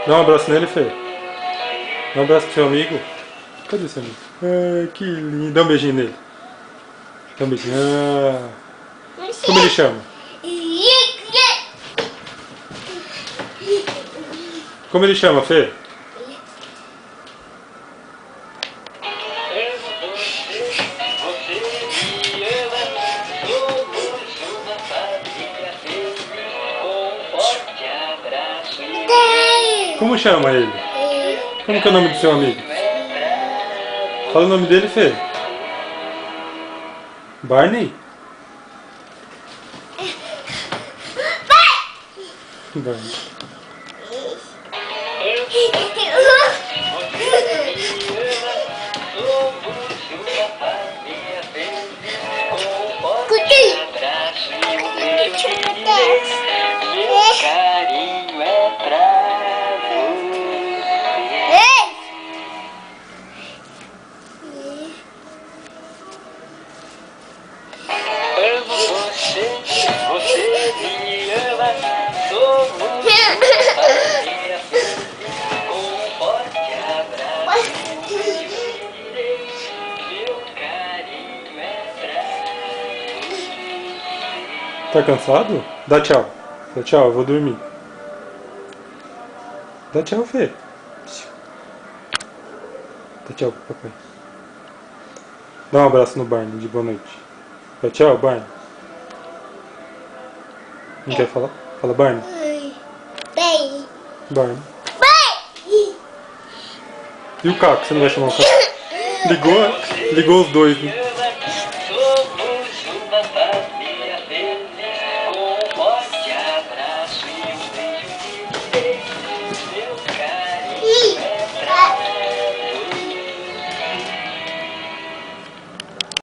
Dá um abraço nele, Fê. Dá um abraço pro seu amigo. Cadê seu amigo? Ai, que lindo. Dá um beijinho nele. Dá um beijinho. Ah. Como ele chama? Como ele chama, Fê? Como chama ele? Como que é o nome do seu amigo? Fala o nome dele, Fê. Barney? Barney. Carinho é pra amo você, você me ama, somos uma família feliz, um forte abraço, meu carinho é pra Tá cansado? Dá tchau. Dá tchau, eu vou dormir. Dá tchau, Fê. Dá tchau pro papai. Dá um abraço no Barney de boa noite. Dá tchau, Barney. Não quer falar? Fala, Barney. Barney. E o Caco? Você não vai chamar o Caco? Ligou os dois, né?